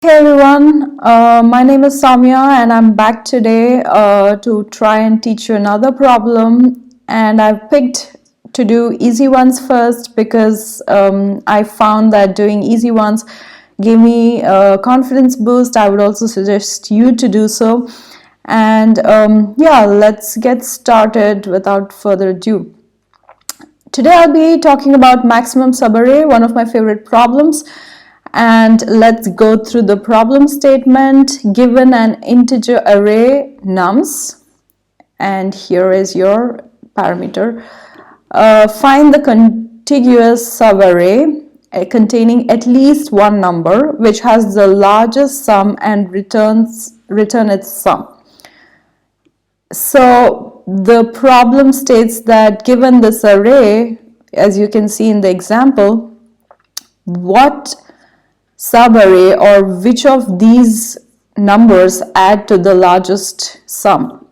Hey everyone, my name is Samya and I'm back today to try and teach you another problem, and I've picked to do easy ones first because I found that doing easy ones gave me a confidence boost. I would also suggest you to do so, and yeah, let's get started without further ado. Today I'll be talking about maximum subarray, one of my favorite problems. And let's go through the problem statement. Given an integer array nums, and here is your parameter. Find the contiguous subarray containing at least one number which has the largest sum and return its sum. So the problem states that given this array, as you can see in the example, what subarray or which of these numbers add to the largest sum.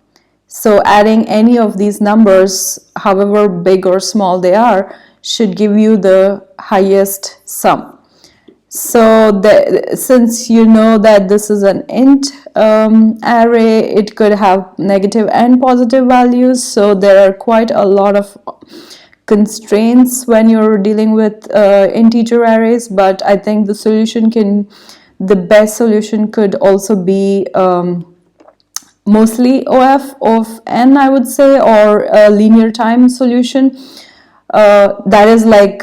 So adding any of these numbers, however big or small they are, should give you the highest sum. So since you know that this is an int array, it could have negative and positive values, so there are quite a lot of constraints when you're dealing with integer arrays, but I think the best solution could also be mostly OF of n, I would say, or a linear time solution. That is like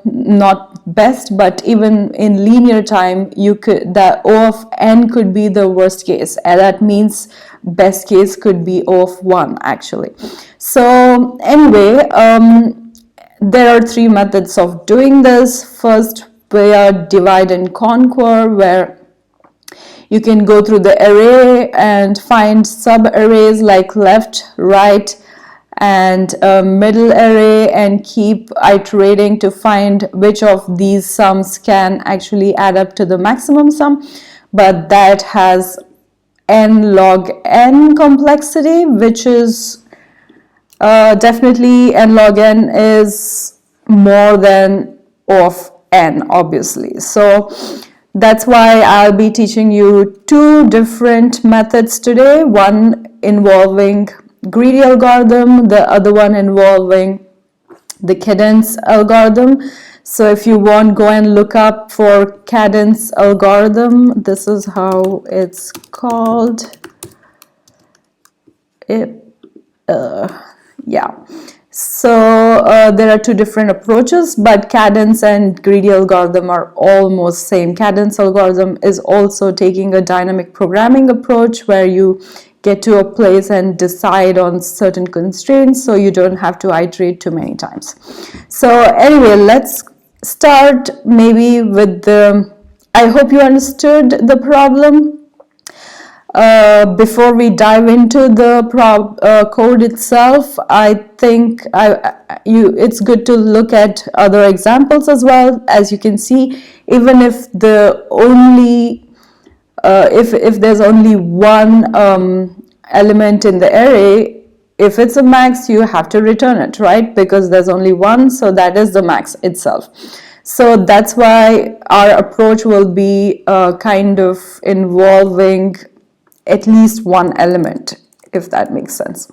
not best, but even in linear time, the O of n could be the worst case, and that means best case could be O of 1 actually. So anyway, there are three methods of doing this. First, we are divide and conquer, where you can go through the array and find sub-arrays like left, right, and middle array, and keep iterating to find which of these sums can actually add up to the maximum sum. But that has n log n complexity, which is definitely n log n is more than O of n, obviously. So that's why I'll be teaching you two different methods today, one involving greedy algorithm, the other one involving the Kadane algorithm. So if you want, go and look up for Kadane algorithm. This is how it's called. Yeah, so there are two different approaches, but Kadane and greedy algorithm are almost same. Kadane algorithm is also taking a dynamic programming approach where you get to a place and decide on certain constraints, so you don't have to iterate too many times. So anyway, let's start maybe with I hope you understood the problem. Before we dive into the code itself, I think it's good to look at other examples as well. As you can see, even if if there's only one element in the array, if it's a max, you have to return it, right? Because there's only one, so that is the max itself. So that's why our approach will be kind of involving at least one element, if that makes sense.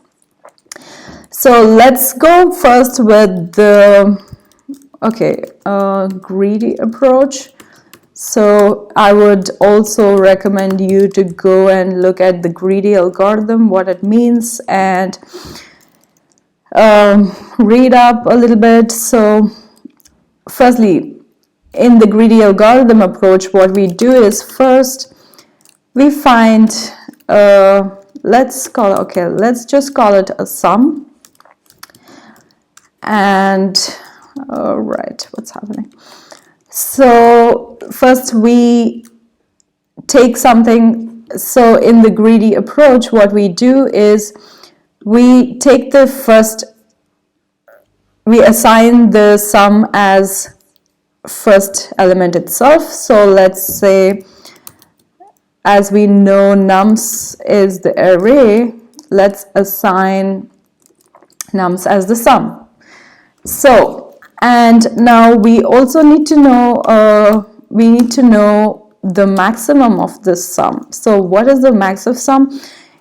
So let's go first with the greedy approach. So I would also recommend you to go and look at the greedy algorithm, what it means, and read up a little bit. So firstly, in the greedy algorithm approach, what we do is first we find let's just call it a sum. And right, what's happening? So first we take something. So in the greedy approach, what we do is we assign the sum as first element itself. So let's say, as we know nums is the array, let's assign nums as the sum. So, and now we also need to know the maximum of this sum. So what is the max of sum?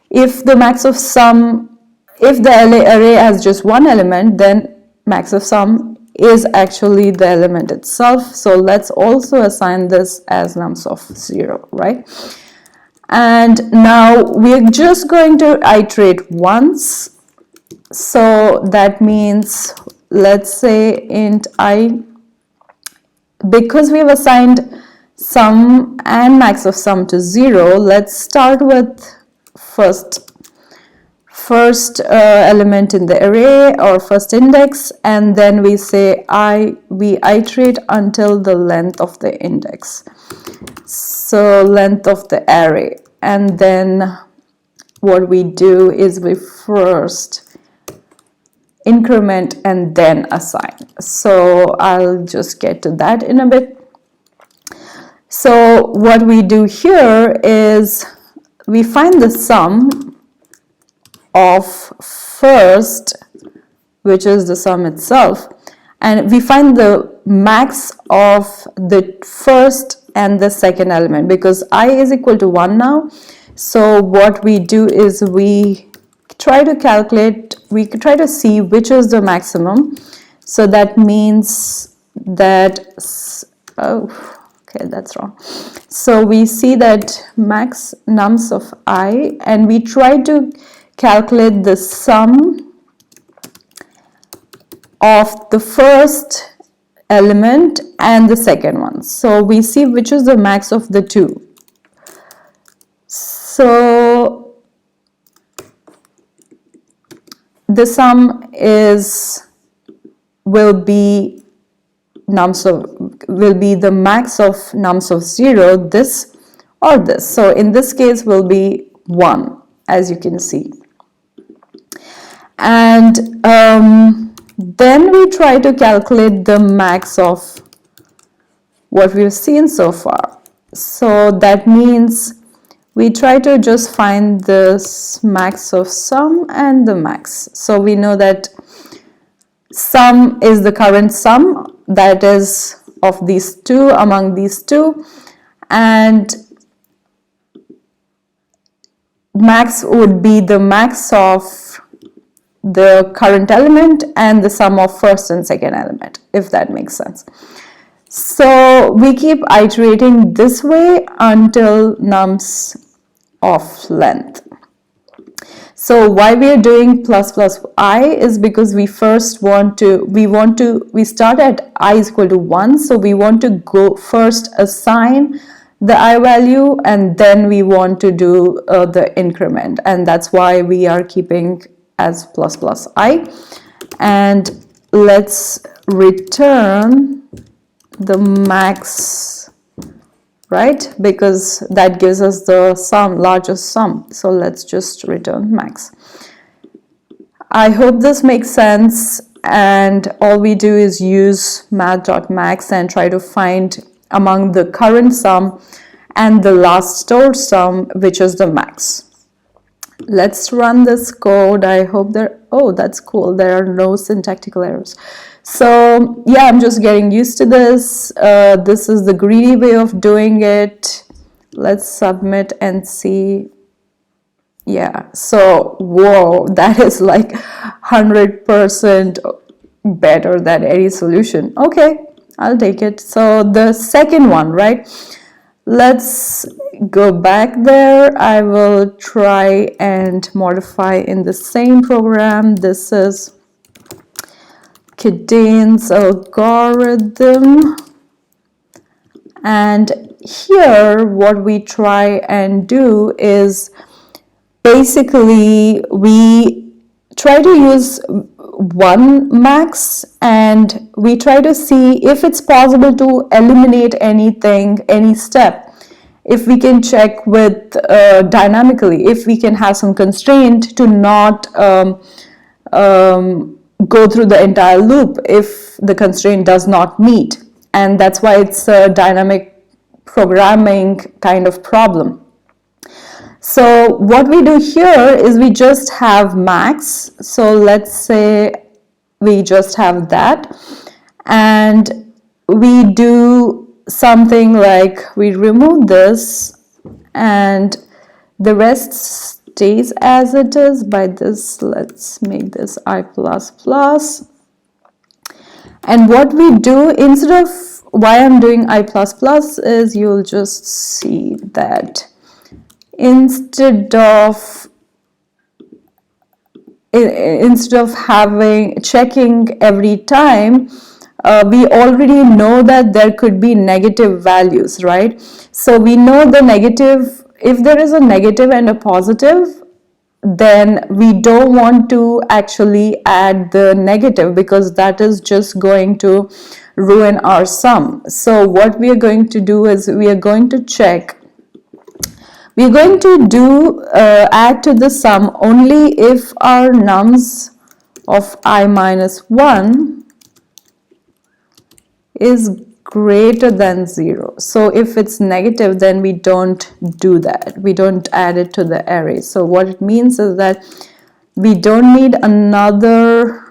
If the max of sum, if the array has just one element, then max of sum is actually the element itself. So let's also assign this as nums of 0, right? And now we're just going to iterate once. So that means, let's say int I, because we've assigned sum and max of sum to 0, let's start with first element in the array or first index, and then we say we iterate until the length of the index, so length of the array. And then what we do is we first increment and then assign. So I'll just get to that in a bit. So what we do here is we find the sum of first, which is the sum itself, and we find the max of the first and the second element, because I is equal to 1 now. So what we do is we try to calculate, we try to see which is the maximum. So that means that, oh, okay, that's wrong. So we see that max nums of I, and we try to calculate the sum of the first element and the second one. So we see which is the max of the two. So the sum will be the max of nums of 0, this or this. So in this case will be 1, as you can see. And then we try to calculate the max of what we've seen so far. So that means we try to just find this max of sum and the max. So we know that sum is the current sum, that is of these two, among these two, and max would be the max of the current element and the sum of first and second element, if that makes sense. So we keep iterating this way until nums of length. So why we are doing plus I is because we first we start at I is equal to 1, so we want to go first assign the I value, and then we want to do the increment, and that's why we are keeping as plus I. And let's return the max, right, because that gives us the sum, largest sum. So let's just return max. I hope this makes sense, and all we do is use math.max and try to find among the current sum and the last stored sum, which is the max. Let's run this code. I hope oh, that's cool, there are no syntactical errors. So yeah, I'm just getting used to this. This is the greedy way of doing it. Let's submit and see. Yeah, so whoa, that is like 100% better than any solution. Okay, I'll take it. So the second one, right? Let's go back there. I will try and modify in the same program. This is Kadane's algorithm, and here what we try and do is basically we try to use one max, and we try to see if it's possible to eliminate anything, any step, if we can check with dynamically, if we can have some constraint to not go through the entire loop if the constraint does not meet. And that's why it's a dynamic programming kind of problem. So what we do here is we just have max. So let's say we just have that, and we do something like we remove this and the rest stays as it is. By this, let's make this I++. And what we do, instead of, why I'm doing I++ is, you'll just see that instead of checking every time, we already know that there could be negative values, right? So we know the negative, if there is a negative and a positive, then we don't want to actually add the negative, because that is just going to ruin our sum. So what we are going to do is, we are going to check, we're going to do add to the sum only if our nums of I minus 1 is greater than 0. So if it's negative, then we don't do that. We don't add it to the array. So what it means is that we don't need another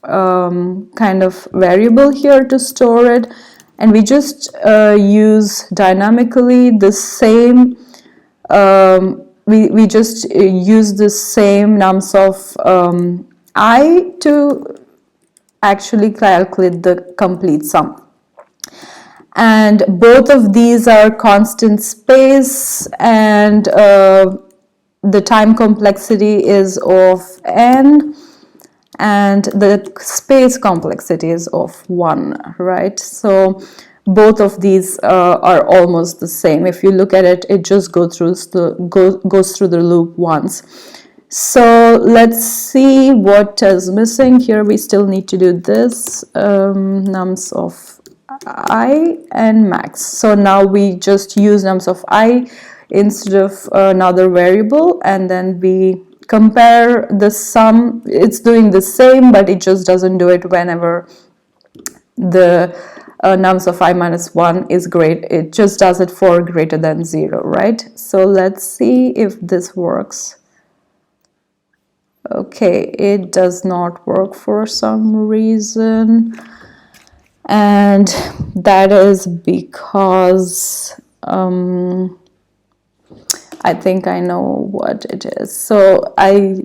kind of variable here to store it, and we just use dynamically the same, we just use the same nums of I to actually calculate the complete sum. And both of these are constant space, and the time complexity is of n, and the space complexity is of 1, right? So both of these are almost the same. If you look at it, it just goes through the loop once. So let's see what is missing here. We still need to do this, nums of I and max. So now we just use nums of I instead of another variable, and then we compare the sum. It's doing the same, but it just doesn't do it whenever the nums of I minus 1 is great. It just does it for greater than 0, right? So let's see if this works. Okay, it does not work for some reason, and that is because I think I know what it is. So I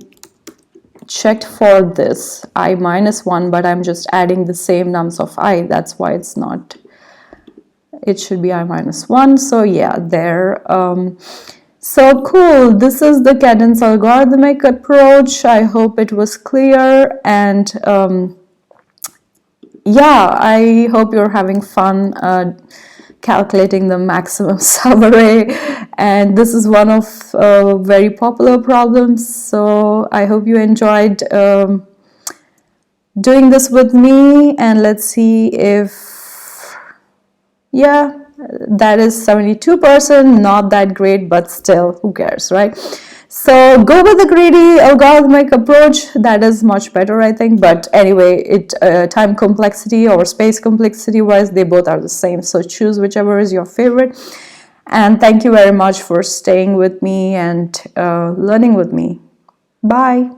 checked for this I minus 1, but I'm just adding the same nums of I. That's why it's not, it should be I minus 1. So yeah, there. So cool, this is the Kadane algorithmic approach. I hope it was clear, and yeah, I hope you're having fun calculating the maximum subarray, and this is one of very popular problems. So I hope you enjoyed doing this with me, and let's see if, yeah, that is 72%, not that great, but still, who cares, right? So go with the greedy algorithmic approach. That is much better, I think. But anyway, it time complexity or space complexity wise, they both are the same. So choose whichever is your favorite. And thank you very much for staying with me and learning with me. Bye.